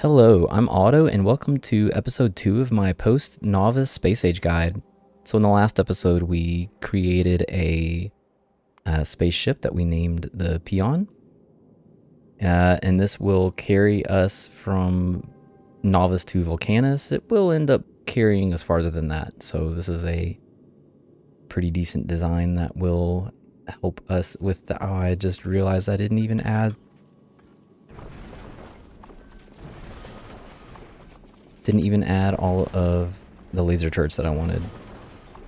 Hello, I'm Otto, and welcome to episode 2 of my post-Nauvis Space Age guide. So in the last episode, we created a spaceship that we named the Peon. And this will carry us from Nauvis to Vulcanus. It will end up carrying us farther than that. So this is a pretty decent design that will help us with the... Oh, I just realized I didn't even add... all of the laser turrets that I wanted.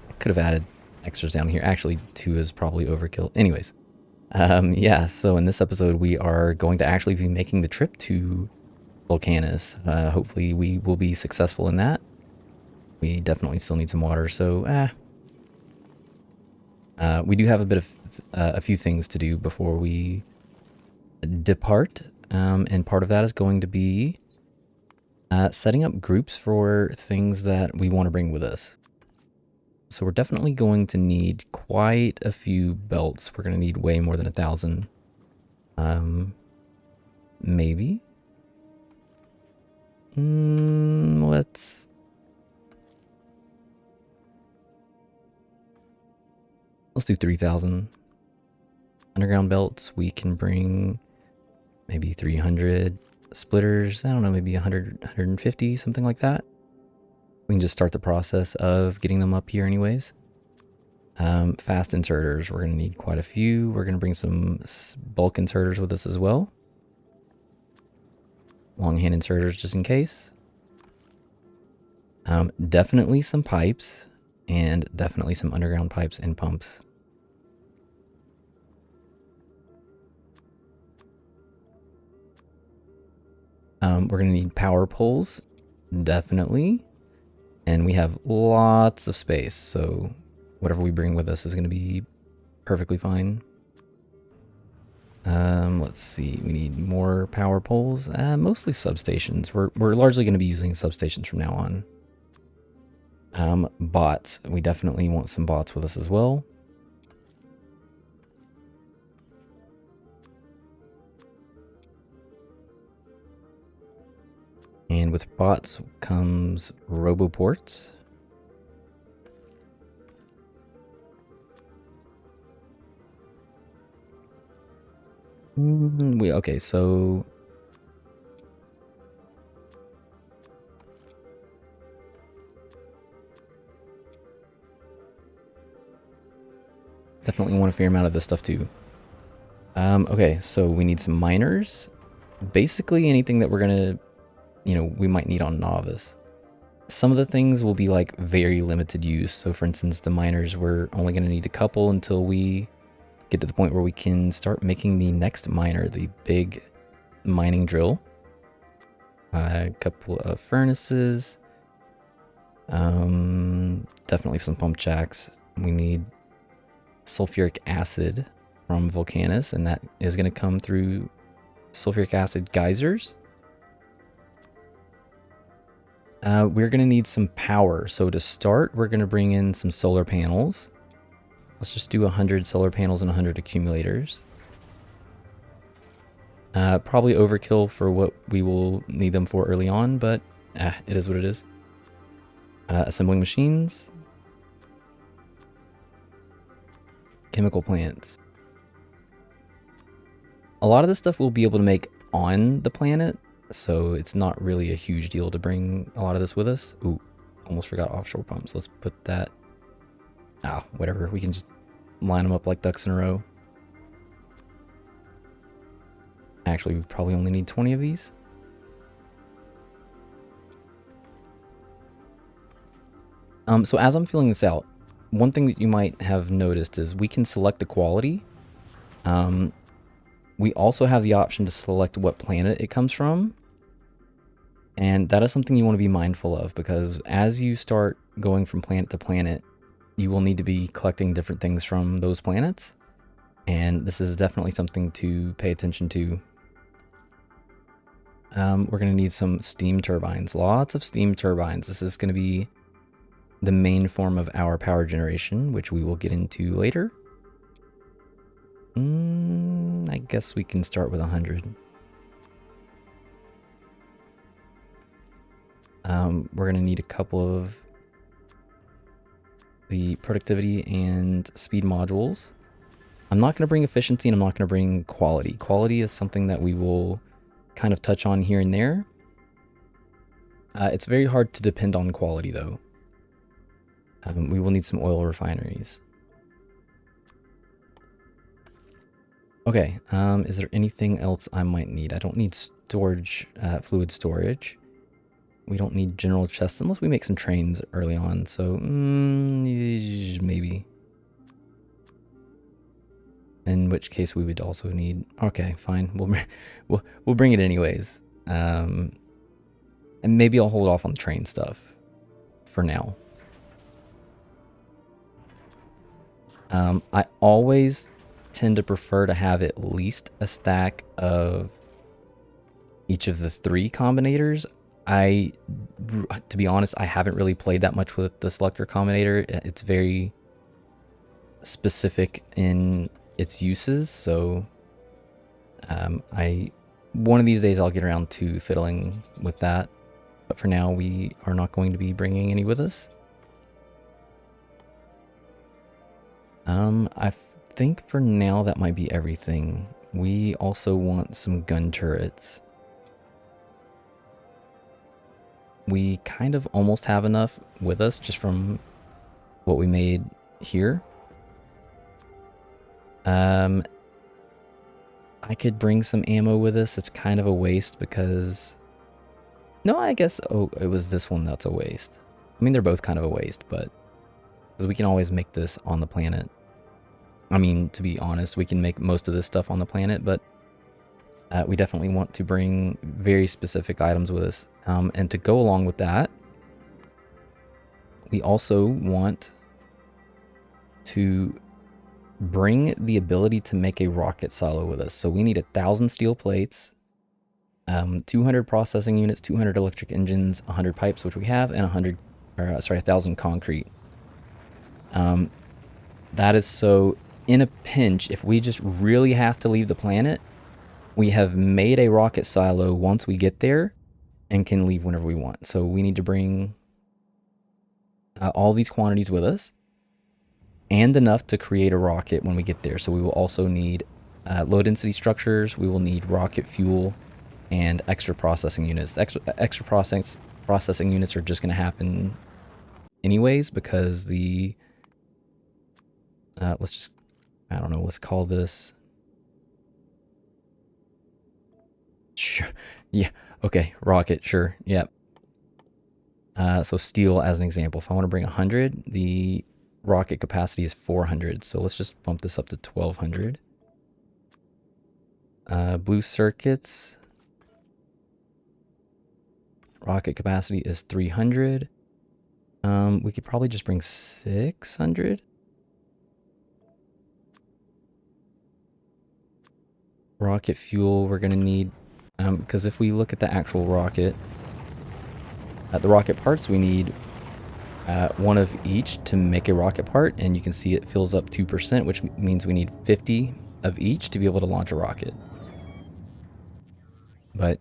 I could have added extras down here. Actually, 2 is probably overkill. Anyways, yeah, so in this episode, we are going to actually be making the trip to Vulcanus. Hopefully, we will be successful in that. We definitely still need some water, so we do have a bit of a few things to do before we depart, and part of that is going to be setting up groups for things that we want to bring with us. So we're definitely going to need quite a few belts. We're going to need way more than 1,000. Maybe. Let's do 3,000. Underground belts, we can bring maybe 300. Splitters, I don't know, maybe 100, 150, something like that. We can just start the process of getting them up here anyways. Fast inserters, we're going to need quite a few. We're going to bring some bulk inserters with us as well. Long hand inserters just in case. Definitely some pipes, and definitely some underground pipes and pumps. We're going to need power poles, definitely. And we have lots of space, so whatever we bring with us is going to be perfectly fine. Let's see, we need more power poles, mostly substations. We're largely going to be using substations from now on. Bots, we definitely want some bots with us as well. And with bots comes roboports. Okay, so definitely want a fair amount of this stuff too. Okay, so we need some miners. Basically anything that we're gonna, we might need on Nauvis. Some of the things will be like very limited use. So for instance, the miners, we're only going to need a couple until we get to the point where we can start making the next miner, the big mining drill. A couple of furnaces. Definitely some pump jacks. We need sulfuric acid from Vulcanus, and that is going to come through sulfuric acid geysers. We're going to need some power. So to start, we're going to bring in some solar panels. Let's just do 100 solar panels and 100 accumulators. Probably overkill for what we will need them for early on, but it is what it is. Assembling machines. Chemical plants. A lot of this stuff we'll be able to make on the planet, so it's not really a huge deal to bring a lot of this with us. Ooh, almost forgot offshore pumps. Let's put that... whatever. We can just line them up like ducks in a row. Actually, we probably only need 20 of these. So as I'm filling this out, one thing that you might have noticed is we can select the quality. We also have the option to select what planet it comes from. And that is something you want to be mindful of, because as you start going from planet to planet, you will need to be collecting different things from those planets. And this is definitely something to pay attention to. We're going to need some steam turbines. Lots of steam turbines. This is going to be the main form of our power generation, which we will get into later. I guess we can start with 100. We're going to need a couple of the productivity and speed modules. I'm not going to bring efficiency, and I'm not going to bring quality. Quality is something that we will kind of touch on here and there. It's very hard to depend on quality, though. We will need some oil refineries. Okay, is there anything else I might need? I don't need storage, fluid storage. We don't need general chests unless we make some trains early on, so maybe. In which case we would also need... Okay, fine. We'll bring it anyways. And maybe I'll hold off on the train stuff for now. I always tend to prefer to have at least a stack of each of the 3 combinators. To be honest, I haven't really played that much with the selector combinator. It's very specific in its uses, so one of these days I'll get around to fiddling with that, but for now we are not going to be bringing any with us. I think for now that might be everything. We also want some gun turrets. We kind of almost have enough with us just from what we made here. I could bring some ammo with us. It's kind of a waste because... No, I guess... Oh, it was this one that's a waste. I mean, they're both kind of a waste, but... Because we can always make this on the planet. I mean, to be honest, we can make most of this stuff on the planet, but... we definitely want to bring very specific items with us. And to go along with that, we also want to bring the ability to make a rocket silo with us. So we need 1,000 steel plates, 200 processing units, 200 electric engines, 100 pipes, which we have, and 1,000 concrete. That is so in a pinch, if we just really have to leave the planet, we have made a rocket silo once we get there and can leave whenever we want. So we need to bring all these quantities with us and enough to create a rocket when we get there. So we will also need low density structures. We will need rocket fuel and extra processing units. The extra processing units are just going to happen anyways because the let's just, I don't know, let's call this... Sure. Yeah. Okay. Rocket. Sure. Yep. So steel as an example. If I want to bring 100, the rocket capacity is 400. So let's just bump this up to 1200. Blue circuits. Rocket capacity is 300. We could probably just bring 600. Rocket fuel, we're going to need... because if we look at the actual rocket, the rocket parts, we need one of each to make a rocket part, and you can see it fills up 2%, which means we need 50 of each to be able to launch a rocket. But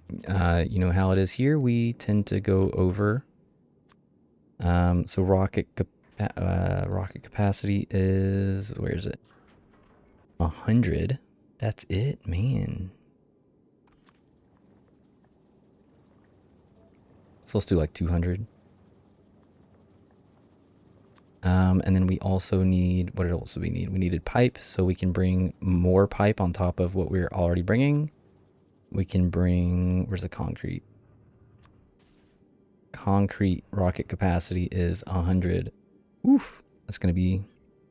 you know how it is here, we tend to go over. So rocket capacity is, where is it? 100. That's it, man. So let's do like 200. And then we also need, what else do we need? We needed pipe, so we can bring more pipe on top of what we're already bringing. We can bring, where's the concrete? Concrete rocket capacity is 100. Oof, that's going to be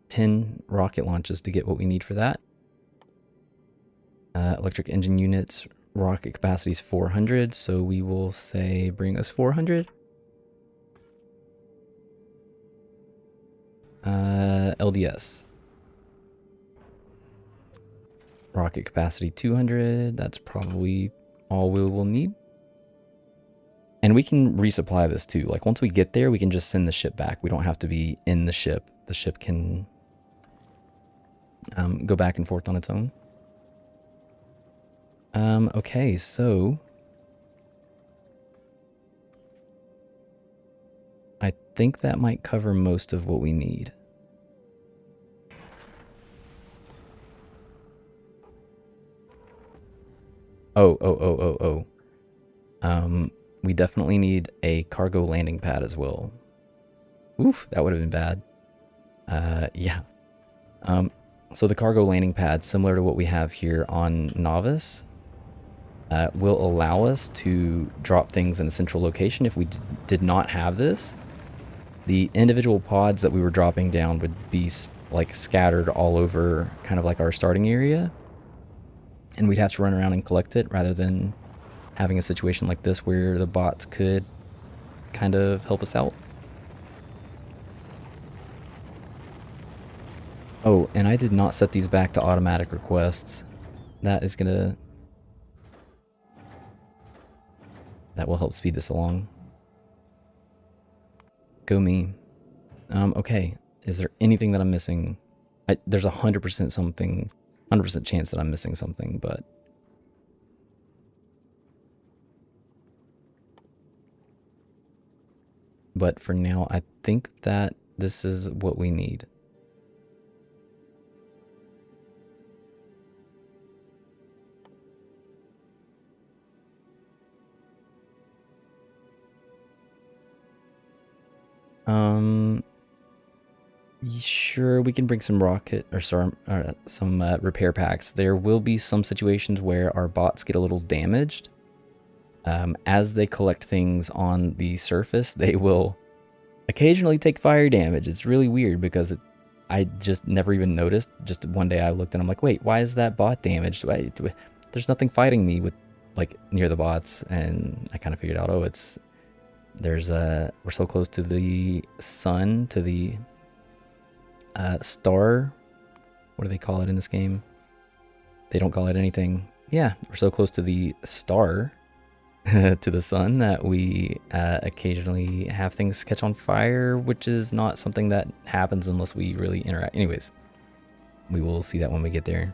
10 rocket launches to get what we need for that. Electric engine units, rocket capacity is 400, so we will say bring us 400. LDS. Rocket capacity 200, that's probably all we will need. And we can resupply this too. Like once we get there, we can just send the ship back. We don't have to be in the ship. The ship can go back and forth on its own. Okay, so think that might cover most of what we need. Oh. We definitely need a cargo landing pad as well. Oof, that would have been bad. Yeah. So the cargo landing pad, similar to what we have here on Nauvis, will allow us to drop things in a central location. If we did not have this, the individual pods that we were dropping down would be like scattered all over kind of like our starting area. And we'd have to run around and collect it rather than having a situation like this where the bots could kind of help us out. Oh, and I did not set these back to automatic requests. That will help speed this along. Go me. Okay. Is there anything that I'm missing? There's 100% something, 100% chance that I'm missing something, but for now, I think that this is what we need. Sure, we can bring some rocket or some repair packs. There will be some situations where our bots get a little damaged. As they collect things on the surface, they will occasionally take fire damage. It's really weird because I just never even noticed. Just one day I looked and I'm like, wait, why is that bot damaged? There's nothing fighting me with like near the bots, and I kind of figured out, oh, we're so close to the sun, to the star. What do they call it in this game? They don't call it anything. Yeah, we're so close to the star, to the sun, that we occasionally have things catch on fire, which is not something that happens unless we really interact. Anyways, we will see that when we get there.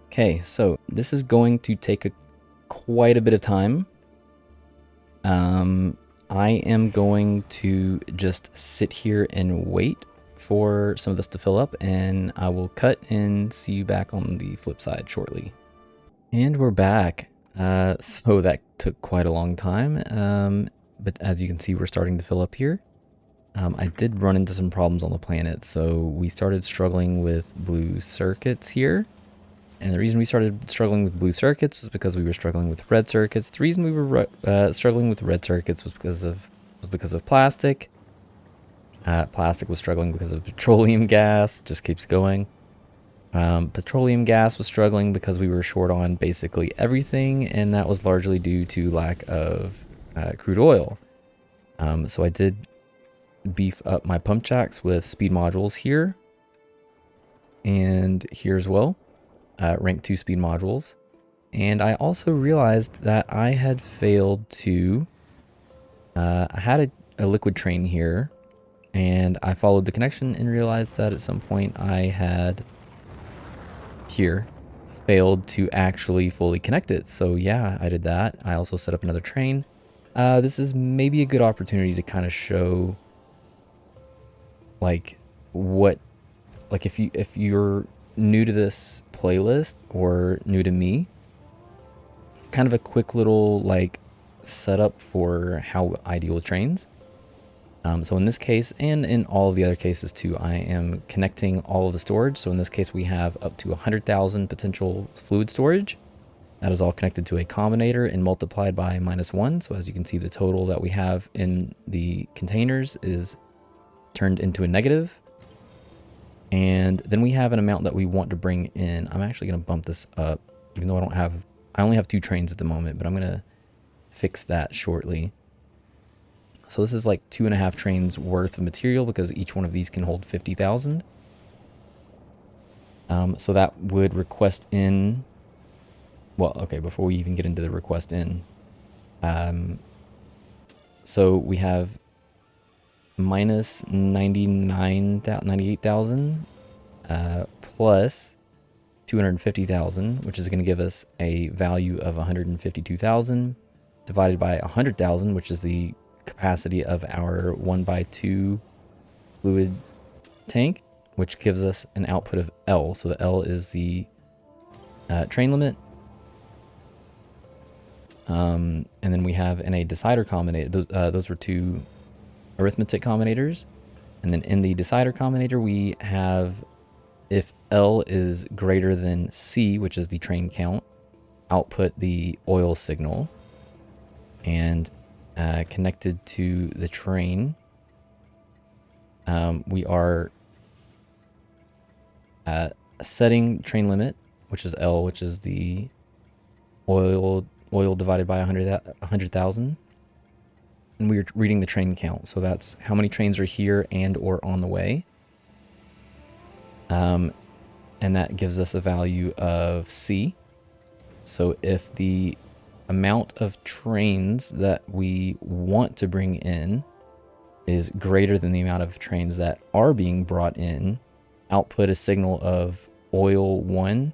Okay, so this is going to take quite a bit of time. I am going to just sit here and wait for some of this to fill up, and I will cut and see you back on the flip side shortly. And we're back. So that took quite a long time, but as you can see, we're starting to fill up here. I did run into some problems on the planet, so we started struggling with blue circuits here. And the reason we started struggling with blue circuits was because we were struggling with red circuits. The reason we were struggling with red circuits was because of plastic. Plastic was struggling because of petroleum gas. Just keeps going. Petroleum gas was struggling because we were short on basically everything, and that was largely due to lack of crude oil. So I did beef up my pump jacks with speed modules here and here as well. Rank 2 speed modules. And I also realized that I had failed to... I had a liquid train here, and I followed the connection and realized that at some point I had here failed to actually fully connect it. So yeah, I did that. I also set up another train. This is maybe a good opportunity to kind of show like what, like if you're new to this playlist or new to me, kind of a quick little like setup for how I deal with trains. So in this case, and in all of the other cases too, I am connecting all of the storage. So in this case, we have up to 100,000 potential fluid storage. That is all connected to a combinator and multiplied by -1. So as you can see, the total that we have in the containers is turned into a negative. And then we have an amount that we want to bring in. I'm actually going to bump this up, even though I only have 2 trains at the moment, but I'm going to fix that shortly. So this is like 2.5 trains worth of material because each one of these can hold 50,000. So that would request in, well, okay, before we even get into the request in. So we have minus 98,000 plus 250,000, which is going to give us a value of 152,000, divided by 100,000, which is the capacity of our 1x2 fluid tank, which gives us an output of L. So the L is the train limit. And then we have in a decider combinator, those were two arithmetic combinators. And then in the decider combinator, we have if L is greater than C, which is the train count, output the oil signal. And connected to the train, we are setting train limit, which is L, which is the oil divided by 100,000. And we're reading the train count. So that's how many trains are here and or on the way. And that gives us a value of C. So if the amount of trains that we want to bring in is greater than the amount of trains that are being brought in, output a signal of oil 1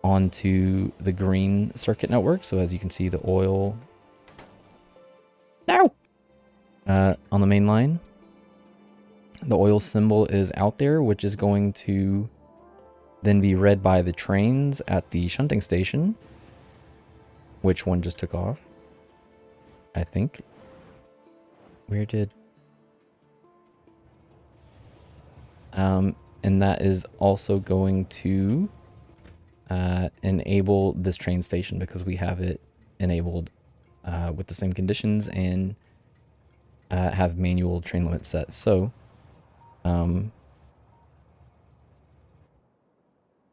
onto the green circuit network. So as you can see, the oil on the main line, the oil symbol is out there, which is going to then be read by the trains at the shunting station. Which one just took off? I think. Where did... and that is also going to enable this train station because we have it enabled with the same conditions and have manual train limit set. So I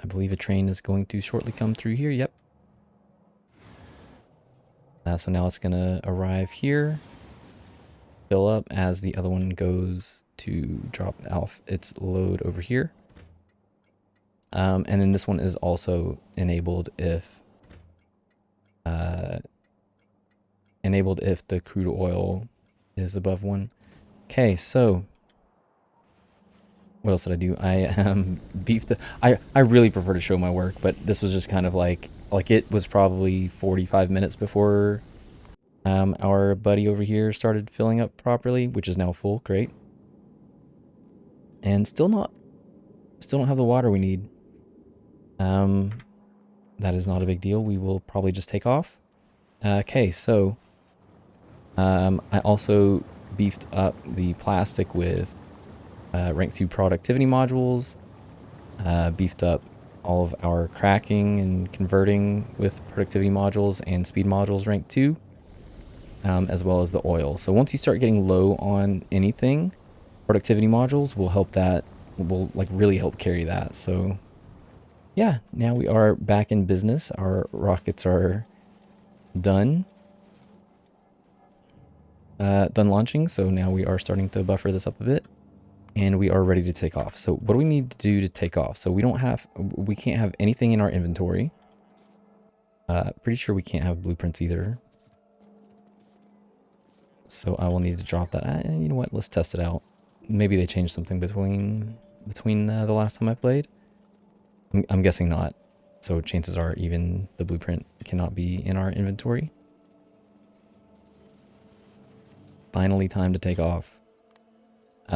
believe a train is going to shortly come through here. Yep. So now it's going to arrive here, fill up as the other one goes to drop off its load over here. And then this one is also enabled if the crude oil is above 1. Okay, so what else did I do? I beefed. I really prefer to show my work, but this was just kind of like it was probably 45 minutes before our buddy over here started filling up properly, which is now full. Great. And still don't have the water we need. That is not a big deal. We will probably just take off. Okay, so I also beefed up the plastic with rank 2 productivity modules, beefed up all of our cracking and converting with productivity modules and speed modules rank 2, as well as the oil. So once you start getting low on anything, productivity modules will help like really help carry that. So yeah, now we are back in business. Our rockets are done launching. So now we are starting to buffer this up a bit. And we are ready to take off. So what do we need to do to take off? So we can't have anything in our inventory. Pretty sure we can't have blueprints either. So I will need to drop that. You know what? Let's test it out. Maybe they changed something between the last time I played. I'm guessing not. So chances are even the blueprint cannot be in our inventory. Finally time to take off.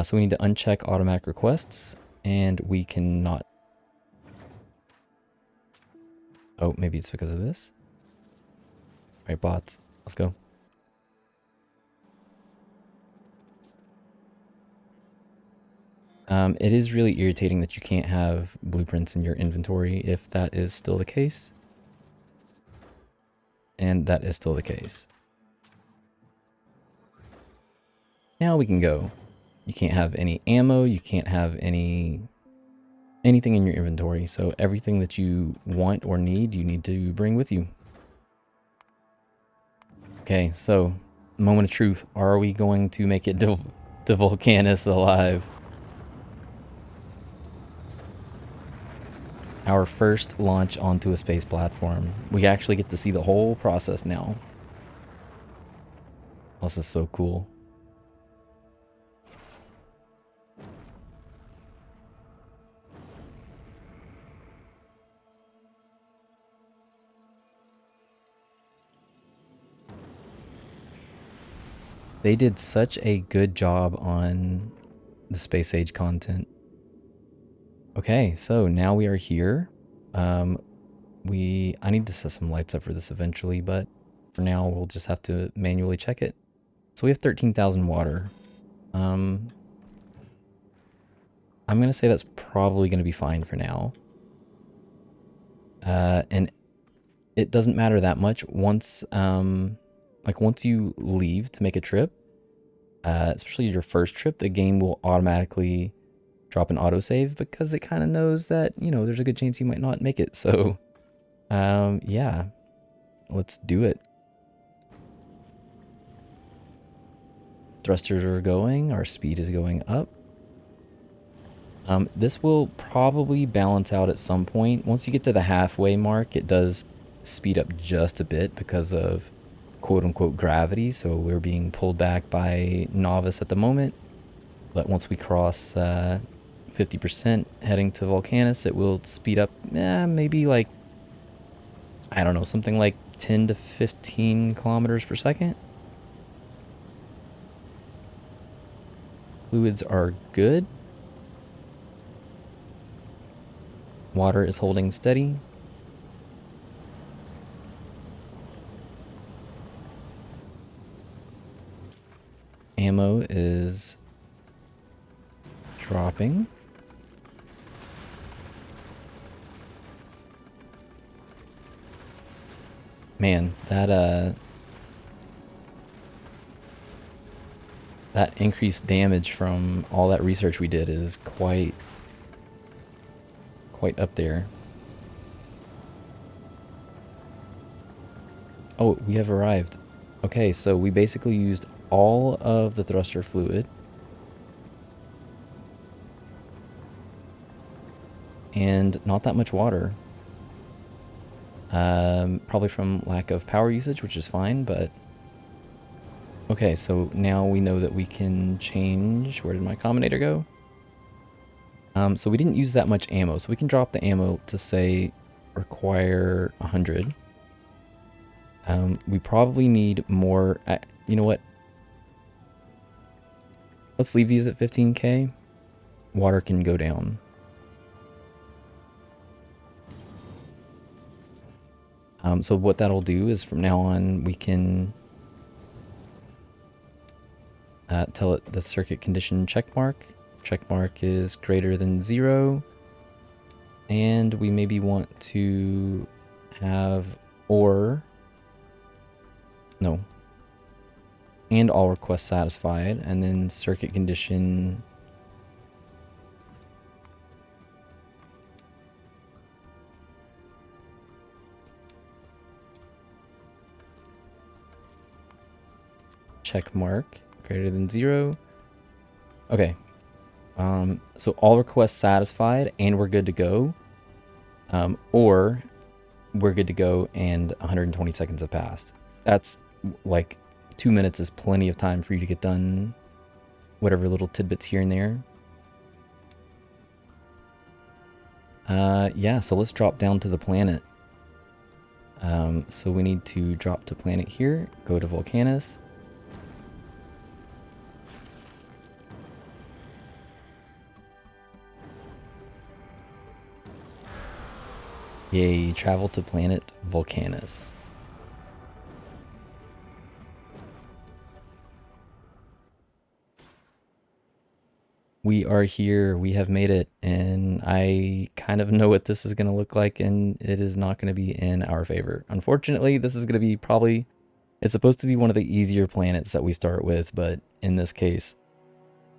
So we need to uncheck automatic requests, and we cannot... Oh, maybe it's because of this. All right, bots, let's go. It is really irritating that you can't have blueprints in your inventory if that is still the case. And that is still the case. Now we can go. You can't have any ammo, you can't have anything in your inventory, so everything that you want or need, you need to bring with you. Okay, so, moment of truth. Are we going to make it to Vulcanus alive? Our first launch onto a space platform. We actually get to see the whole process now. This is so cool. They did such a good job on the space age content. Okay, so now we are here. I need to set some lights up for this eventually, but for now we'll just have to manually check it. So we have 13,000 water. I'm gonna say that's probably gonna be fine for now. And it doesn't matter that much once, once you leave to make a trip, especially your first trip, the game will automatically drop an autosave because it kind of knows that, you know, there's a good chance you might not make it. So, yeah, let's do it. Thrusters are going, our speed is going up. This will probably balance out at some point. Once you get to the halfway mark, it does speed up just a bit because of quote-unquote gravity. So we're being pulled back by Nauvis at the moment. But once we cross 50% heading to Vulcanus, it will speed up maybe like, I don't know, something like 10 to 15 kilometers per second. Fluids are good. Water is holding steady. Ammo is dropping. Man, that increased damage from all that research we did is quite up there. Oh, we have arrived. Okay, so we basically used all of the thruster fluid. And not that much water. Probably from lack of power usage, which is fine, but... Okay, so now we know that we can change... Where did my combinator go? So we didn't use that much ammo, so we can drop the ammo to, say, require 100. We probably need more... you know what? Let's leave these at 15k. Water can go down. So what that'll do is from now on we can tell it the circuit condition checkmark. Checkmark is greater than 0. And we maybe want to have and all requests satisfied, and then circuit condition check mark greater than 0. Okay. So all requests satisfied and we're good to go. Or we're good to go and 120 seconds have passed. That's like 2 minutes is plenty of time for you to get done whatever little tidbits here and there. Yeah, so let's drop down to the planet. So we need to drop to planet here, go to Vulcanus. Yay, travel to planet Vulcanus. We are here, we have made it, and I kind of know what this is going to look like, and it is not going to be in our favor. Unfortunately, this is going to be probably, it's supposed to be one of the easier planets that we start with, but in this case,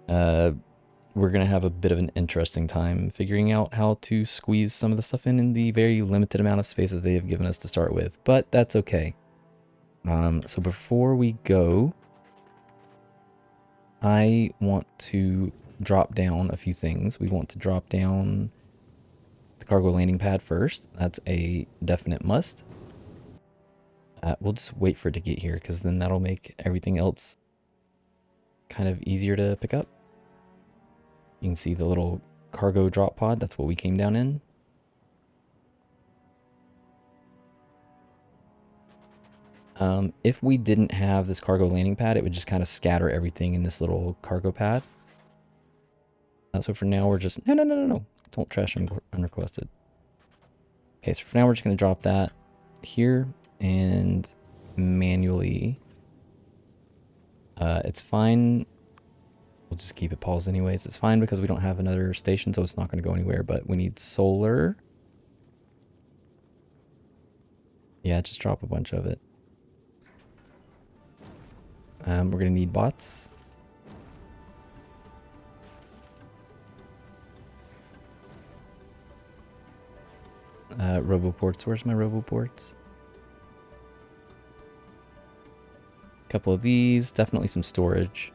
we're going to have a bit of an interesting time figuring out how to squeeze some of the stuff in the very limited amount of space that they have given us to start with, but that's okay. So before we go, I want to drop down a few things. We want to drop down the cargo landing pad first. That's a definite must. We'll just wait for it to get here because then that'll make everything else kind of easier to pick up. You can see the little cargo drop pod. That's what we came down in. If we didn't have this cargo landing pad, it would just kind of scatter everything in this little cargo pad. So for now, we're just... No. Don't trash unrequested. Okay, so for now, we're just going to drop that here and manually... it's fine. We'll just keep it paused anyways. It's fine because we don't have another station, so it's not going to go anywhere, but we need solar. Yeah, just drop a bunch of it. We're going to need bots. Roboports. Where's my roboports? Couple of these. Definitely some storage.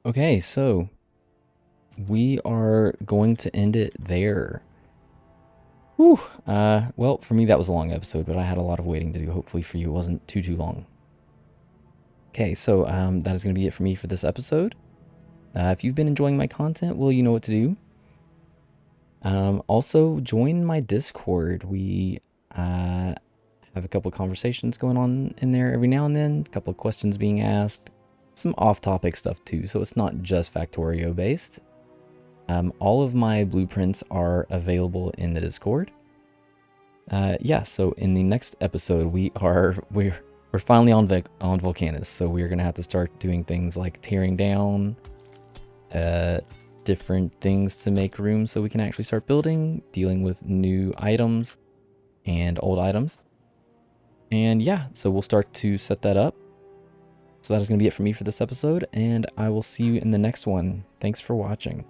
Okay, so we are going to end it there. Whew. Well, for me that was a long episode, but I had a lot of waiting to do. Hopefully for you it wasn't too long. Okay, so that is going to be it for me for this episode. If you've been enjoying my content, well, you know what to do. Also, join my Discord. We have a couple of conversations going on in there every now and then, a couple of questions being asked, some off-topic stuff too, so it's not just Factorio based. All of my blueprints are available in the Discord. Yeah, so in the next episode, we're finally on Vulcanus, so we're gonna have to start doing things like tearing down different things to make room so we can actually start building, dealing with new items and old items. And yeah, so we'll start to set that up. So that is going to be it for me for this episode, and I will see you in the next one. Thanks for watching.